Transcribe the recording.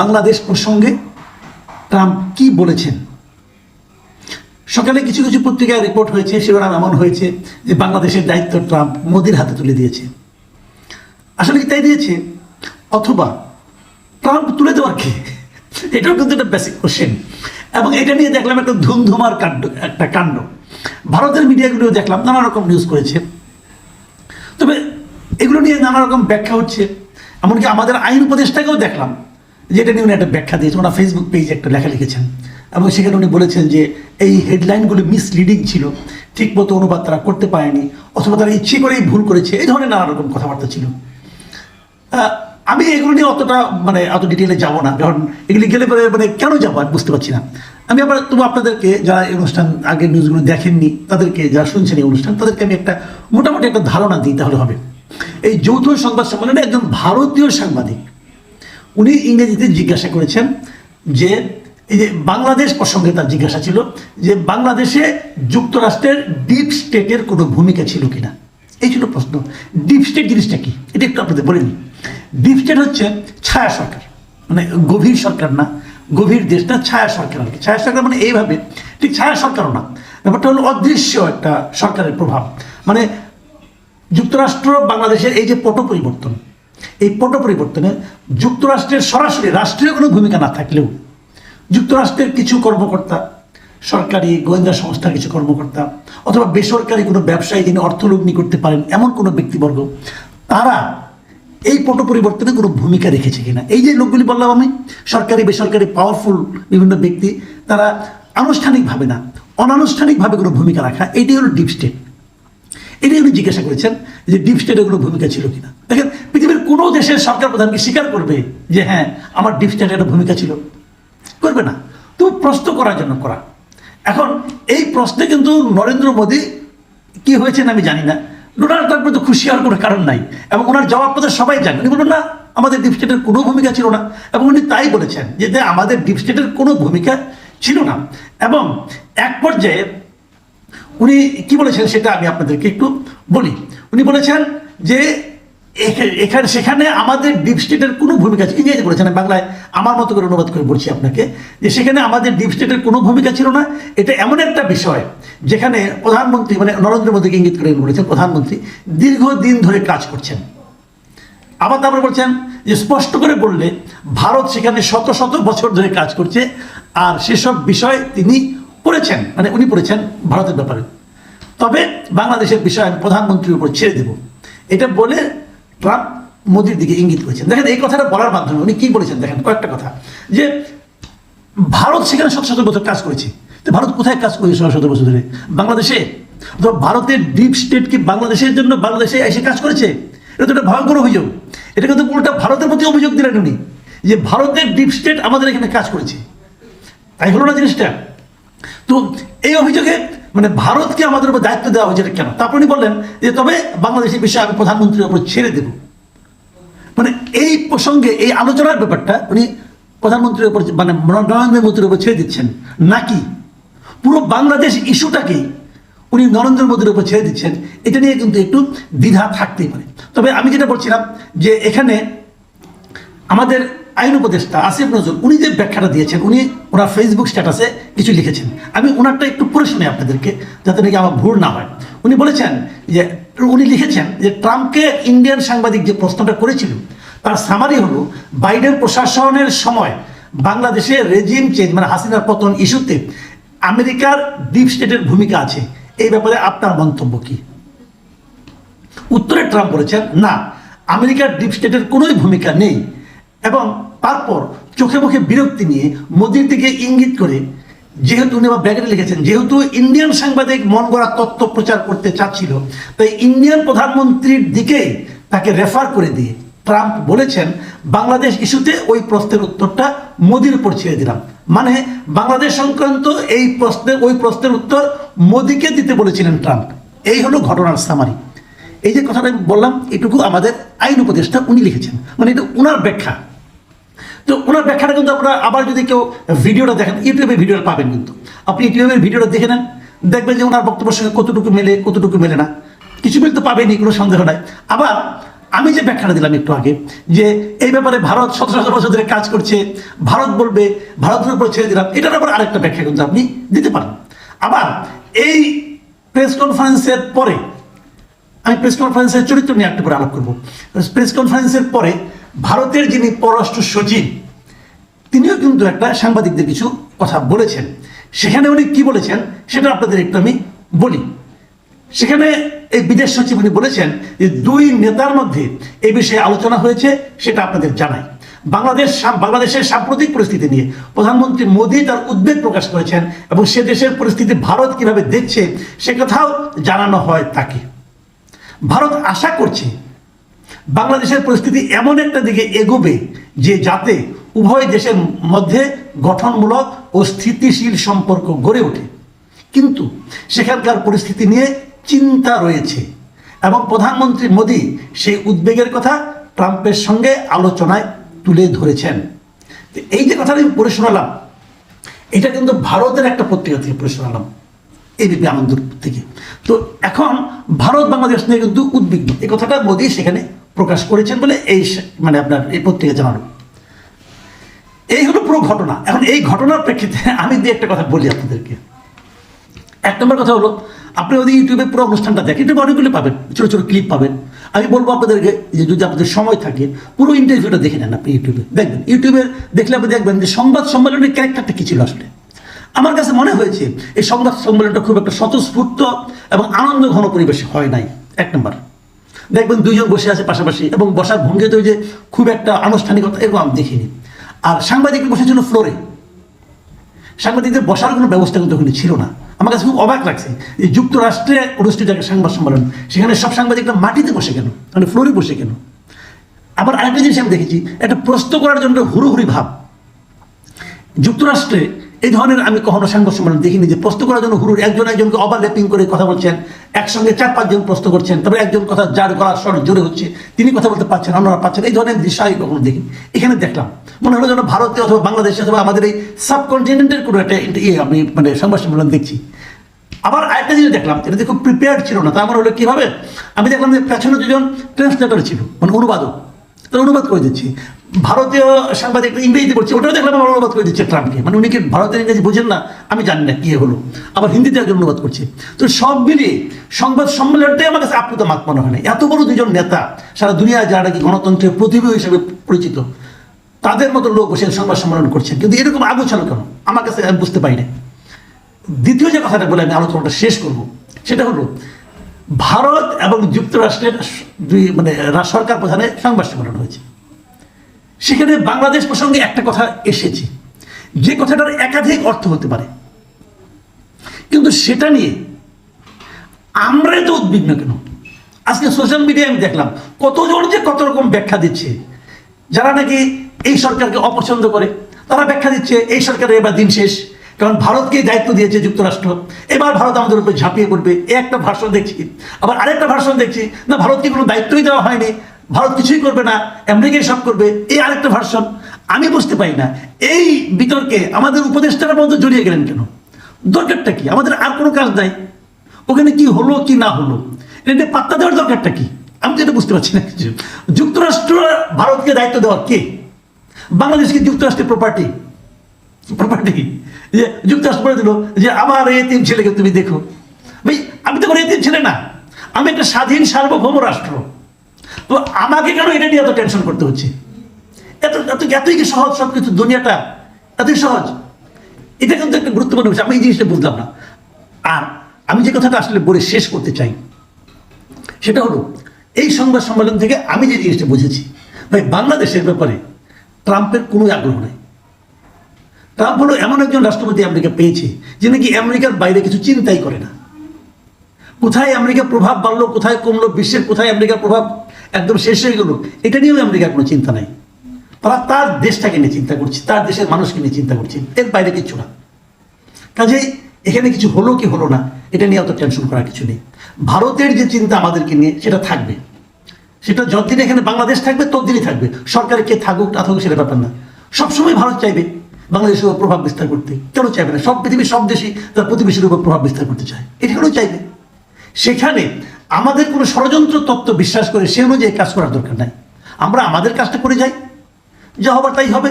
বাংলাদেশ প্রসঙ্গে ট্রাম্প কি বলেছেন। সকালে কিছু কিছু পত্রিকায় রিপোর্ট হয়েছে, শিরোনাম এমন হয়েছে যে বাংলাদেশের দায়িত্ব ট্রাম্প মোদির হাতে তুলে দিয়েছে। আসলে কি তাই দিয়েছে, অথবা ট্রাম্প তুলে দেওয়ার কি? এটাও কিন্তু একটা বেসিক কোশ্চেন। এবং এটা নিয়ে দেখলাম একটা ধুমধুমার কাণ্ড। ভারতের মিডিয়াগুলোও দেখলাম নানা রকম নিউজ করেছে। তবে এগুলো নিয়ে নানা রকম ব্যাখ্যা হচ্ছে। এমনকি আমাদের আইন উপদেষ্টাকেও দেখলাম যেটা নিয়ে উনি একটা ব্যাখ্যা দিয়েছেন। ওনার ফেসবুক পেজে একটা লেখা লিখেছেন এবং সেখানে উনি বলেছেন যে এই হেডলাইনগুলো মিসলিডিং ছিল, ঠিকমতো অনুবাদ তারা করতে পারেনি, অথবা তারা ইচ্ছে করেই ভুল করেছে, এই ধরনের নানা রকম কথাবার্তা ছিল। আমি এগুলো নিয়ে অত ডিটেলে যাবো না, কারণ এগুলি গেলে পরে কেন যাবো আমি বুঝতে পারছি না। আমি আবার তবু আপনাদেরকে, যারা এই অনুষ্ঠান আগের নিউজগুলো দেখেননি, তাদেরকে, যারা শুনছেন এই অনুষ্ঠান, তাদেরকে আমি একটা মোটামুটি একটা ধারণা দিই তাহলে হবে। এই যৌথ সংবাদ সম্মেলনে একজন ভারতীয় সাংবাদিক উনি ইংরেজিতে জিজ্ঞাসা করেছেন যে এই যে বাংলাদেশ প্রসঙ্গে তার জিজ্ঞাসা ছিল যে বাংলাদেশে যুক্তরাষ্ট্রের ডিপ স্টেটের কোনো ভূমিকা ছিল কিনা। এই ছিল প্রশ্ন। ডিপ স্টেট জিনিসটা কি এটা একটু আপনাদের বলে নিই। ডিপ স্টেট হচ্ছে ছায়া সরকার, মানে গভীর সরকার না, গভীর দেশ না, ছায়া সরকার আর কি। ছায়া সরকার মানে এইভাবে, ঠিক ছায়া সরকারও না, ব্যাপারটা হলো অদৃশ্য একটা সরকারের প্রভাব। মানে যুক্তরাষ্ট্র বাংলাদেশের এই যে পট পরিবর্তন, এই পট পরিবর্তনে যুক্তরাষ্ট্রের সরাসরি রাষ্ট্রীয় কোনো ভূমিকা না থাকলেও যুক্তরাষ্ট্রের কিছু কর্মকর্তা, সরকারি গোয়েন্দা সংস্থার কিছু কর্মকর্তা, অথবা বেসরকারি কোনো ব্যবসায়ী যিনি অর্থলগ্নি করতে পারেন এমন কোনো ব্যক্তিবর্গ, তারা এই পট পরিবর্তনে কোনো ভূমিকা রেখেছে কিনা। এই যে লোকগুলি বললাম আমি, সরকারি বেসরকারি পাওয়ারফুল বিভিন্ন ব্যক্তি, তারা আনুষ্ঠানিকভাবে না, অনানুষ্ঠানিকভাবে কোনো ভূমিকা রাখা, এটাই হলো ডিপ স্টেট। এটাই উনি জিজ্ঞাসা করেছেন যে ডিপ স্টেটের কোনো ভূমিকা ছিল কিনা। দেখেন, পৃথিবীর কোনো দেশের সরকার প্রধানকে স্বীকার করবে যে হ্যাঁ আমার ডিপ স্টেটের একটা ভূমিকা ছিল? করবে না। তো প্রশ্ন করার জন্য করা। এখন এই প্রশ্নে কিন্তু নরেন্দ্র মোদী কি হয়েছেন আমি জানি না, ডোনাল্ড ট্রাম্পের তো খুশি হওয়ার কোনো কারণ নাই, এবং ওনার জবাব পত্র সবাই জানেন। উনি বলুন না আমাদের ডিপ স্টেটের কোনো ভূমিকা ছিল না, এবং উনি তাই বলেছেন যে আমাদের ডিপ স্টেটের কোনো ভূমিকা ছিল না। এবং এক পর্যায়ে উনি কি বলেছেন সেটা আমি আপনাদেরকে একটু বলি। উনি বলেছেন যে সেখানে আমাদের ডিপ স্টেটের কোনো ভূমিকা, ইংরেজি বলেছেন, বাংলায় আমার মতো করে অনুবাদ করে বলছি আপনাকে, যে সেখানে আমাদের ডিপ স্টেটের কোনো ভূমিকা ছিল না। এটা এমন একটা বিষয় যেখানে প্রধানমন্ত্রী, মানে নরেন্দ্র মোদীকে ইঙ্গিত করে বলেছেন, প্রধানমন্ত্রী দীর্ঘদিন ধরে কাজ করছেন। আবার তারপরে বলছেন যে স্পষ্ট করে বললে ভারত সেখানে শত শত বছর ধরে কাজ করছে, আর সেসব বিষয় তিনি পড়েছেন, মানে উনি পড়েছেন ভারতের ব্যাপারে। তবে বাংলাদেশের বিষয় আমি প্রধানমন্ত্রীর উপর ছেড়ে দেব, এটা বলে ট্রাম্প মোদির দিকে ইঙ্গিত করেছেন। দেখেন এই কথাটা বলার মাধ্যমে উনি কি বলেছেন, দেখেন কয়েকটা কথা, যে ভারত সেখানে শত শত বছর কাজ করেছে। তো ভারত কোথায় কাজ করেছে শত শত বছর ধরে? বাংলাদেশে। তো ভারতের ডিপ স্টেট কি বাংলাদেশের জন্য বাংলাদেশে এসে কাজ করেছে? এটা তো একটা ভয়ঙ্কর অভিযোগ। এটা কিন্তু উল্টা ভারতের প্রতি অভিযোগ দিলেন উনি, যে ভারতের ডিপ স্টেট আমাদের এখানে কাজ করেছে। তাই হলো না জিনিসটা? তো এই অভিযোগে মানে ভারতকে আমাদের উপর দায়িত্ব দেওয়া হয়েছে কেন? তারপর উনি বললেন যে তবে বাংলাদেশের বিষয়ে আমি প্রধানমন্ত্রীর উপর ছেড়ে দেব। মানে এই প্রসঙ্গে এই আলোচনার ব্যাপারটা উনি প্রধানমন্ত্রীর উপর, মানে নরেন্দ্র মোদীর উপর ছেড়ে দিচ্ছেন, নাকি পুরো বাংলাদেশ ইস্যুটাকেই উনি নরেন্দ্র মোদীর উপর ছেড়ে দিচ্ছেন, এটা নিয়ে কিন্তু একটু দ্বিধা থাকতেই পারে। তবে আমি যেটা বলছিলাম যে এখানে আমাদের আইন উপদেষ্টা আসিফ নজরুল উনি যে ব্যাখ্যাটা দিয়েছেন, উনি ওনার ফেসবুক স্ট্যাটাসে কিছু লিখেছেন। আমি ওনারটা একটু পড়ে শুনি আপনাদেরকে, যাতে নাকি আমার ভুল না হয়। উনি বলেছেন যে, উনি লিখেছেন যে ট্রাম্পকে ইন্ডিয়ান সাংবাদিক যে প্রশ্নটা করেছিল তার সামারি হলো বাইডেন প্রশাসনের সময় বাংলাদেশে রেজিম চেঞ্জ, মানে হাসিনার পতন ইস্যুতে আমেরিকার ডিপ স্টেটের ভূমিকা আছে, এই ব্যাপারে আপনার মন্তব্য কি? উত্তরে ট্রাম্প বলেছেন না, আমেরিকার ডিপ স্টেটের কোনোই ভূমিকা নেই। এবং তারপর চোখে মুখে বিরক্তি নিয়ে মোদির দিকে ইঙ্গিত করে, যেহেতু উনি আবার ব্যাগেটে লিখেছেন, যেহেতু ইন্ডিয়ান সাংবাদিক মন গড়া তথ্য প্রচার করতে চাচ্ছিল, তাই ইন্ডিয়ান প্রধানমন্ত্রীর দিকেই তাকে রেফার করে দিয়ে ট্রাম্প বলেছেন বাংলাদেশ ইস্যুতে ওই প্রশ্নের উত্তরটা মোদির উপর ছেড়ে দিলাম। মানে বাংলাদেশ সংক্রান্ত ওই প্রশ্নের উত্তর মোদিকে দিতে বলেছিলেন ট্রাম্প। এই হলো ঘটনার সামারি। এই যে কথাটা আমি বললাম, এটুকু আমাদের আইন উপদেষ্টা উনি লিখেছেন, মানে এটা ওনার ব্যাখ্যা। তো ওনার ব্যাখ্যাটা কিন্তু আপনারা আবার যদি কেউ ভিডিওটা দেখেন, ইউটিউবে ভিডিওটা পাবেন, কিন্তু আপনি ইউটিউবের ভিডিওটা দেখে নেন, দেখবেন যে ওনার বক্তব্যের সঙ্গে কতটুকু মেলে কতটুকু মেলে না, কিছু মিল তো পাবেনই, কোনো সন্দেহ নাই। আবার আমি যে ব্যাখ্যাটা দিলাম একটু আগে, যে এই ব্যাপারে ভারত 17 বছর ধরে কাজ করছে, ভারত বলবে ভারতের উপর ছেড়ে দিলাম, এটার ব্যাপারে আরেকটা ব্যাখ্যা কিন্তু আপনি দিতে পারেন। আবার এই প্রেস কনফারেন্সের পরে, আমি প্রেস কনফারেন্সের চরিত্র নিয়ে একটু পরে আলাপ করবো। প্রেস কনফারেন্সের পরে ভারতের যিনি পররাষ্ট্র সচিব, তিনিও কিন্তু একটা সাংবাদিকদের কিছু কথা বলেছেন। সেখানে উনি কি বলেছেন সেটা আপনাদের একটু আমি বলি। সেখানে এই বিদেশ সচিব উনি বলেছেন যে দুই নেতার মধ্যে এই বিষয়ে আলোচনা হয়েছে, সেটা আপনাদের জানাই। বাংলাদেশের সাম্প্রতিক পরিস্থিতি নিয়ে প্রধানমন্ত্রী মোদী তার উদ্বেগ প্রকাশ করেছেন এবং সে দেশের পরিস্থিতি ভারত কিভাবে দেখছে সে কথাও জানানো হয় তাকে। ভারত আশা করছে বাংলাদেশের পরিস্থিতি এমন একটা দিকে এগোবে যে যাতে উভয় দেশের মধ্যে গঠনমূলক ও স্থিতিশীল সম্পর্ক গড়ে ওঠে, কিন্তু সেখানকার পরিস্থিতি নিয়ে চিন্তা রয়েছে এবং প্রধানমন্ত্রী মোদী সেই উদ্বেগের কথা ট্রাম্পের সঙ্গে আলোচনায় তুলে ধরেছেন। এই যে কথাটা আমি পড়ে শোনালাম, এটা কিন্তু ভারতের একটা পত্রিকা থেকে পড়ে শোনালাম, এবিপি আনন্দ থেকে। তো এখন ভারত বাংলাদেশ নিয়ে কিন্তু উদ্বিগ্ন, এই কথাটা মোদী সেখানে প্রকাশ করেছেন বলে এই মানে আপনার এই পত্রিকা জানানো। এই হলো পুরো ঘটনা। এখন এই ঘটনার প্রেক্ষিতে আমি দিয়ে একটা কথা বলি আপনাদেরকে। এক নম্বর কথা হলো, আপনি যদি ইউটিউবে পুরো অনুষ্ঠানটা দেখেন, ইউটিউবে অনেকগুলো পাবেন, ছোটো ছোটো ক্লিপ পাবেন। আমি বলবো আপনাদেরকে যে যদি আপনাদের সময় থাকে পুরো ইন্টারভিউটা দেখে নেন, আপনি ইউটিউবে দেখবেন। ইউটিউবে দেখলে আপনি দেখবেন যে সংবাদ সম্মেলনের ক্যারেক্টারটা কী ছিল আসলে। আমার কাছে মনে হয়েছে এই সংবাদ সম্মেলনটা খুব একটা স্বতঃস্ফূর্ত এবং আনন্দ ঘন পরিবেশে হয় নাই। এক নম্বর, দেখবেন দুইজন বসে আছে পাশাপাশি এবং বসার ভঙ্গিতে যে খুব একটা আনুষ্ঠানিকতা এরকম আমি দেখিনি। আর সাংবাদিক বসেছিল ফ্লোরে, সাংবাদিকদের বসার কোনো ব্যবস্থা কিন্তু ওখানে ছিল না। আমার কাছে খুব অবাক লাগছে যে যুক্তরাষ্ট্রে অনুষ্ঠিত একটা সংবাদ সম্মেলন, সেখানে সব সাংবাদিকরা মাটিতে বসে কেন, মানে ফ্লোরে বসে কেন। আবার আরেকটা জিনিস আমি দেখেছি, একটা প্রশ্ন করার জন্য হুড়োহুড়ি ভাব। যুক্তরাষ্ট্রে এই ধরনের আমি কখনো সংবাদ সম্মেলন দেখিনি যে প্রশ্ন করার জন্য হুড়ুর একজন একজনকে ওভারল্যাপিং করে কথা বলছেন, একসঙ্গে 4-5 জন প্রশ্ন করছেন, তারপরে একজন কথা যার গলার স্বর জোরে হচ্ছে, তিনি কথা বলতে পারছেন, অন্যরা পাচ্ছেন। এই ধরনের দৃশ্য আমি কখনো দেখিনি। এখানে দেখলাম মনে হলো যেন ভারতে অথবা বাংলাদেশে অথবা আমাদের এই সাবকন্টিনেন্টের কোনো একটা আমি মানে সংবাদ সম্মেলন দেখছি। আবার আরেকটা জিনিস দেখলাম, এটা খুব প্রিপেয়ার্ড ছিল না। তা আমার হলো কীভাবে, আমি দেখলাম যে পেছনে দুজন ট্রান্সলেটর ছিল, মানে অনুবাদক, তারা অনুবাদ করে দিচ্ছি। ভারতীয় সাংবাদিক ইংরেজিতে করছে, ওটাও দেখলাম আমার অনুবাদ করে দিচ্ছে ট্রাম্পকে। মানে উনি কি ভারতের ইংরেজি বোঝেন না আমি জানি না কী হলো। আবার হিন্দিতে একজন অনুবাদ করছে। তো সব মিলিয়ে সংবাদ সম্মেলনটাই আমার কাছে আপ্লুত মাত মনে হয় না। এত বড় দুজন নেতা, সারা দুনিয়ায় যারা নাকি গণতন্ত্রের প্রতিভা হিসেবে পরিচিত, তাদের মতো লোক বসে সংবাদ সম্মেলন করছেন, কিন্তু এরকম আগোছালো কেন আমার কাছে আমি বুঝতে পারি না। দ্বিতীয় যে কথাটা বলে আমি আলোচনাটা শেষ করব, সেটা হলো ভারত এবং যুক্তরাষ্ট্রের দুই মানে সরকার প্রধানের সংবাদ সম্মেলন হয়েছে। সেখানে বাংলাদেশ প্রসঙ্গে একটা কথা এসেছে, যে কথাটার একাধিক অর্থ হতে পারে, কিন্তু সেটা নিয়ে আমরা তো উদ্বিগ্ন কেন? আজকে সোশ্যাল মিডিয়ায় আমি দেখলাম কতজন যে কত রকম ব্যাখ্যা দিচ্ছে। যারা নাকি এই সরকারকে অপছন্দ করে তারা ব্যাখ্যা দিচ্ছে এই সরকারের এবার দিন শেষ, কারণ ভারতকে দায়িত্ব দিয়েছে যুক্তরাষ্ট্র, এবার ভারত আমাদের উপরে ঝাঁপিয়ে পড়বে, এই একটা ভাষণ দেখছি। আবার আরেকটা ভাষণ দেখছি, না ভারতকে কোনো দায়িত্বই দেওয়া হয়নি, ভারত কিছুই করবে না, আমেরিকাই সব করবে, এই আরেকটা ভার্সন। আমি বুঝতে পারি না এই বিতর্কে আমাদের উপদেষ্টারা মধ্যে জড়িয়ে গেলেন কেন? দরকারটা কি? আমাদের আর কোনো কাজ নাই, ওখানে কি হলো কি না হলো এটা পাত্তা দেওয়ার দরকারটা কি? আমি তো এটা বুঝতে পারছি না কিছু। যুক্তরাষ্ট্র ভারতকে দায়িত্ব দেওয়ার কে? বাংলাদেশ কি যুক্তরাষ্ট্রের প্রপার্টি? যে যুক্তরাষ্ট্র বলে দিল যে আমার এই 3 ছেলেকে তুমি দেখো। ভাই আমি তো কোনো এই 3 ছেলে না, আমি একটা স্বাধীন সার্বভৌম রাষ্ট্র। তো আমাকে কেন এটা নিয়ে এত টেনশন করতে হচ্ছে? এতই কি সহজ সব কিছু? দুনিয়াটা এতই সহজ? এটা কিন্তু একটা গুরুত্বপূর্ণ বিষয়, আমি এই জিনিসটা বুঝলাম না। আর আমি যে কথাটা আসলে বলে শেষ করতে চাই সেটা হলো, এই সংবাদ সম্মেলন থেকে আমি যে জিনিসটা বুঝেছি, ভাই বাংলাদেশের ব্যাপারে ট্রাম্পের কোনো আগ্রহ নেই। ট্রাম্প হলো এমন একজন রাষ্ট্রপতি আমেরিকা পেয়েছে যে নাকি আমেরিকার বাইরে কিছু চিন্তাই করে না। কোথায় আমেরিকার প্রভাব বাড়লো, কোথায় কমলো, বিশ্বের কোথায় আমেরিকার প্রভাব একদম শেষ হয়ে গেল, এটা নিয়েও আমেরিকার কোনো চিন্তা নাই। তারা তার দেশটাকে নিয়ে চিন্তা করছে, তার দেশের মানুষকে নিয়ে চিন্তা করছে, এর বাইরে কিছু না। কাজেই এখানে কিছু হলো কি হলো না এটা নিয়ে অত টেনশন করার কিছু নেই। ভারতের যে চিন্তা আমাদেরকে নিয়ে সেটা থাকবে, সেটা যতদিন এখানে বাংলাদেশ থাকবে ততদিনই থাকবে। সরকারে কে থাকুক না থাকুক সেটা ব্যাপার না। সবসময় ভারত চাইবে বাংলাদেশের উপর প্রভাব বিস্তার করতে, কেন চাইবে না? সব পৃথিবীর সব দেশই তার প্রতিবেশীর উপর প্রভাব বিস্তার করতে চায়, এটা কেন চাইবে? সেখানে আমাদের কোনো ষড়যন্ত্র তত্ত্ব বিশ্বাস করে সে অনুযায়ী কাজ করার দরকার নাই। আমরা আমাদের কাজটা করে যাই, যা হবার তাই হবে।